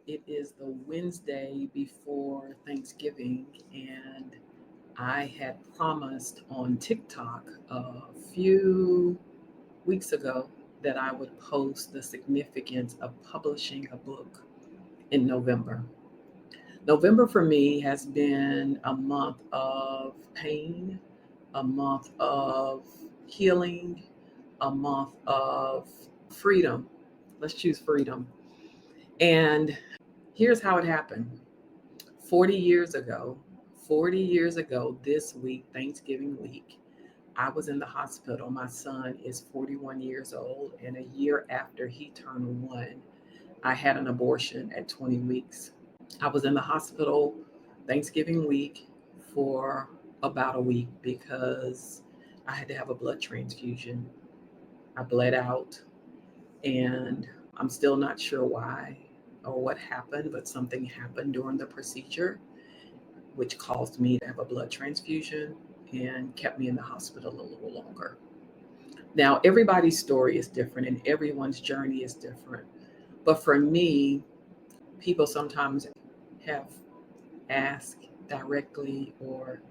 It is the Wednesday before Thanksgiving, and I had promised on TikTok a few weeks ago that I would post the significance of publishing a book in November. November for me has been a month of pain, a month of healing, a month of freedom. Let's choose freedom. And here's how it happened. 40 years ago, 40 years ago, this week, Thanksgiving week, I was in the hospital. My son is 41 years old, and a year after he turned one, I had an abortion at 20 weeks. I was in the hospital Thanksgiving week for about a week because I had to have a blood transfusion. I bled out, and I'm still not sure why or what happened, but something happened during the procedure which caused me to have a blood transfusion and kept me in the hospital a little longer. Now, everybody's story is different and everyone's journey is different. But for me, people sometimes have asked directly or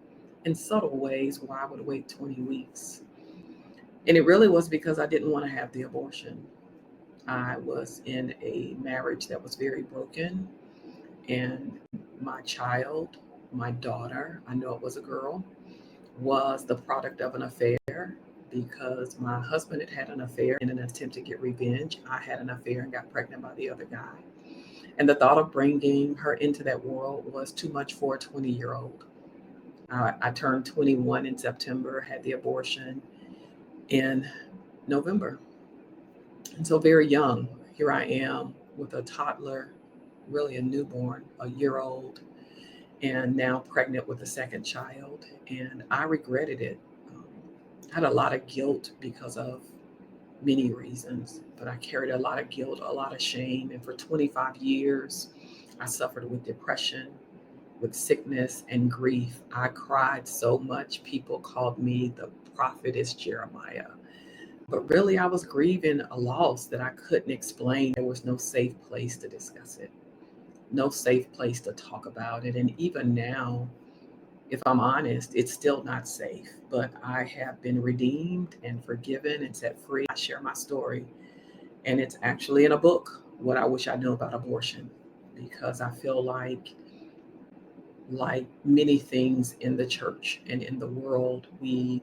in subtle ways why I would wait 20 weeks. And it really was because I didn't want to have the abortion. I was in a marriage that was very broken, and my child, my daughter, I know it was a girl, was the product of an affair because my husband had an affair in an attempt to get revenge. I had an affair and got pregnant by the other guy. And the thought of bringing her into that world was too much for a 20-year-old. I turned 21 in September, had the abortion in November. And so, very young, here I am with a toddler, really a newborn, a year old, and now pregnant with a second child. And I regretted it. Um, I had a lot of guilt because of many reasons, but I carried a lot of guilt, a lot of shame. And for 25 years, I suffered with depression, with sickness and grief. I cried so much, people called me the prophetess Jeremiah. But really, I was grieving a loss that I couldn't explain. There was no safe place to discuss it, no safe place to talk about it. And even now, if I'm honest, it's still not safe. But I have been redeemed and forgiven and set free. I share my story, and it's actually in a book, What I Wish I Knew About Abortion, because I feel like many things in the church and in the world, we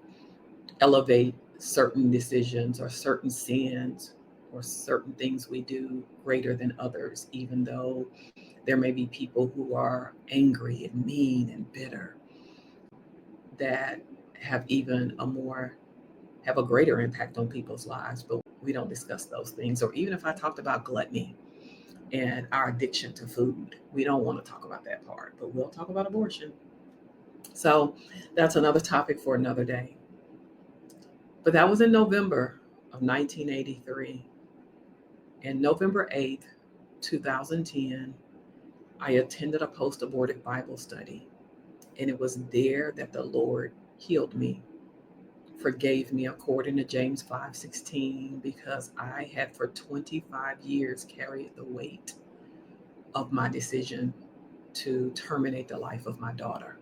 elevate certain decisions or certain sins or certain things we do greater than others, even though there may be people who are angry and mean and bitter that have even a more have a greater impact on people's lives, but we don't discuss those things. Or even if I talked about gluttony and our addiction to food, we don't want to talk about that part, but we'll talk about abortion. So that's another topic for another day. But that was in November of 1983. And November 8th, 2010, I attended a post abortive Bible study. And it was there that the Lord healed me, forgave me according to James 5:16, because I had for 25 years carried the weight of my decision to terminate the life of my daughter.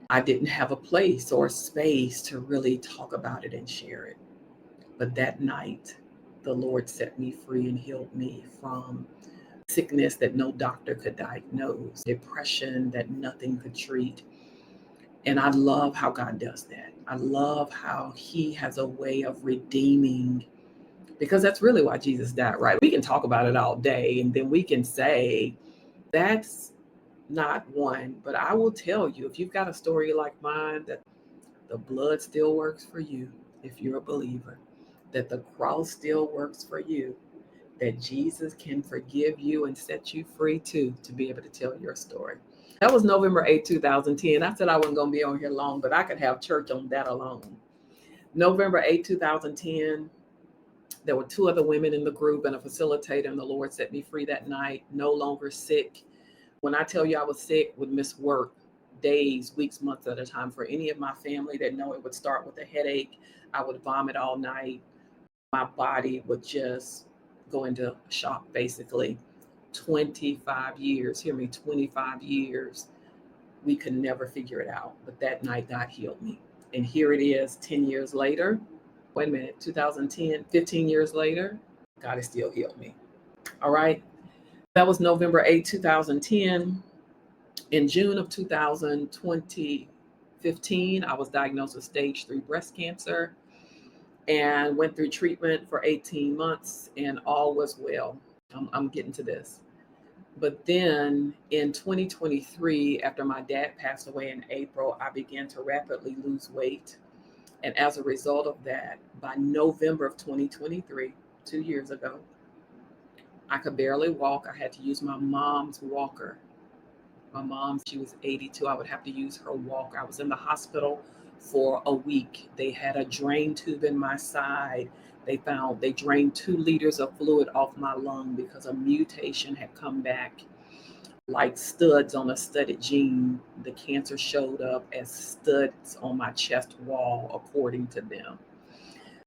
I didn't have a place or a space to really talk about it and share it. But that night, the Lord set me free and healed me from sickness that no doctor could diagnose, depression that nothing could treat. And I love how God does that. I love how He has a way of redeeming, because that's really why Jesus died, right? We can talk about it all day and then we can say, that's not one. But I will tell you, if you've got a story like mine, that the blood still works for you if you're a believer, that the cross still works for you, that Jesus can forgive you and set you free too, to be able to tell your story. That was November 8th, 2010. I said I wasn't going to be on here long, but I could have church on that alone. November 8th, 2010, there were two other women in the group and a facilitator, and the Lord set me free that night, no longer sick. When I tell you I was sick, would miss work days, weeks, months at a time. For any of my family that know, it would start with a headache. I would vomit all night. My body would just go into shock, basically. 25 years. Hear me, 25 years. We could never figure it out. But that night, God healed me. And here it is 10 years later. Wait a minute, 2010, 15 years later, God has still healed me. All right. That was November 8th, 2010. In June of 2015, I was diagnosed with stage 3 breast cancer and went through treatment for 18 months, and all was well. I'm getting to this. But then in 2023, after my dad passed away in April, I began to rapidly lose weight. And as a result of that, by November of 2023, 2 years ago, I could barely walk. I had to use my mom's walker. My mom, she was 82. I would have to use her walker. I was in the hospital for a week. They had a drain tube in my side. They drained 2 liters of fluid off my lung because a mutation had come back like studs on a studded jean. The cancer showed up as studs on my chest wall, according to them.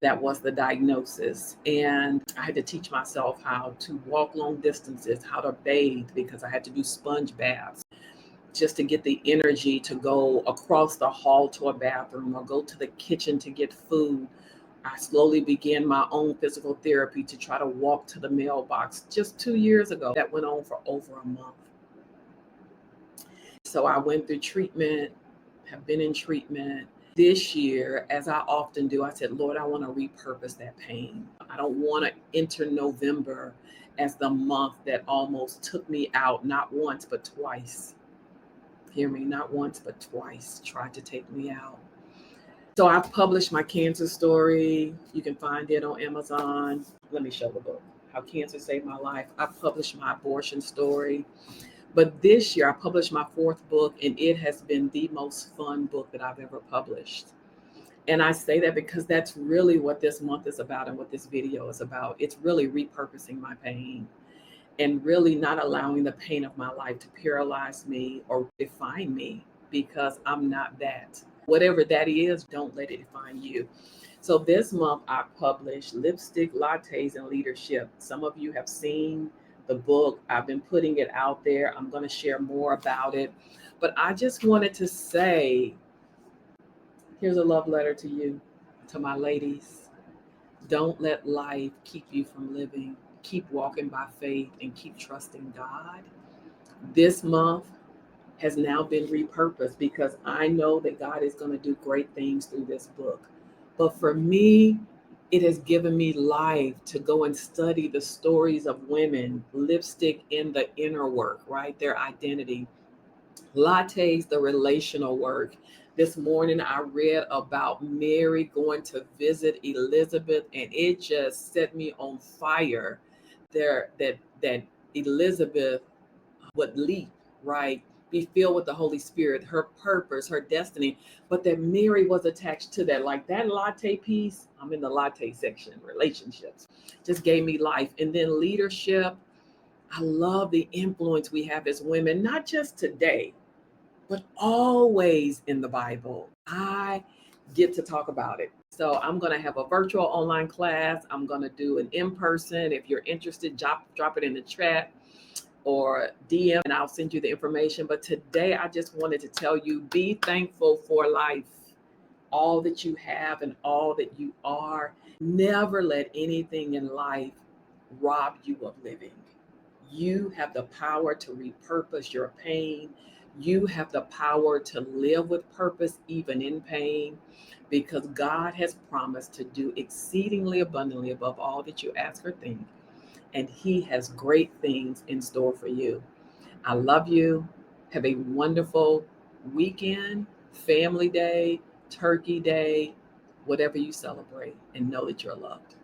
That was the diagnosis. And I had to teach myself how to walk long distances, how to bathe, because I had to do sponge baths just to get the energy to go across the hall to a bathroom or go to the kitchen to get food. I slowly began my own physical therapy to try to walk to the mailbox just 2 years ago. That went on for over a month. So I went through treatment, have been in treatment. This year, as I often do, I said, Lord, I want to repurpose that pain. I don't want to enter November as the month that almost took me out, not once, but twice. Hear me, not once, but twice, tried to take me out. So I've published my cancer story. You can find it on Amazon. Let me show the book, How Cancer Saved My Life. I published my abortion story. But this year I published my 4th book, and it has been the most fun book that I've ever published. And I say that because that's really what this month is about and what this video is about. It's really repurposing my pain and really not allowing the pain of my life to paralyze me or define me, because I'm not that. Whatever that is, don't let it define you. So this month I published Lipstick, Lattes, and Leadership. Some of you have seen the book. I've been putting it out there. I'm going to share more about it. But I just wanted to say, here's a love letter to you, to my ladies. Don't let life keep you from living. Keep walking by faith and keep trusting God. This month has now been repurposed because I know that God is going to do great things through this book. But for me, it has given me life to go and study the stories of women, lipstick in the inner work, right? Their identity. Lattes, the relational work. This morning I read about Mary going to visit Elizabeth, and it just set me on fire. There that Elizabeth would leap, right? Be filled with the Holy Spirit, her purpose, her destiny, but that Mary was attached to that. Like that latte piece, I'm in the latte section, relationships, just gave me life. And then leadership, I love the influence we have as women, not just today, but always in the Bible. I get to talk about it. So I'm going to have a virtual online class. I'm going to do an in-person. If you're interested, drop it in the chat or DM and I'll send you the information. But today I just wanted to tell you, be thankful for life, all that you have and all that you are. Never let anything in life rob you of living. You have the power to repurpose your pain. You have the power to live with purpose, even in pain, because God has promised to do exceedingly abundantly above all that you ask or think. And He has great things in store for you. I love you. Have a wonderful weekend, family day, turkey day, whatever you celebrate, and know that you're loved.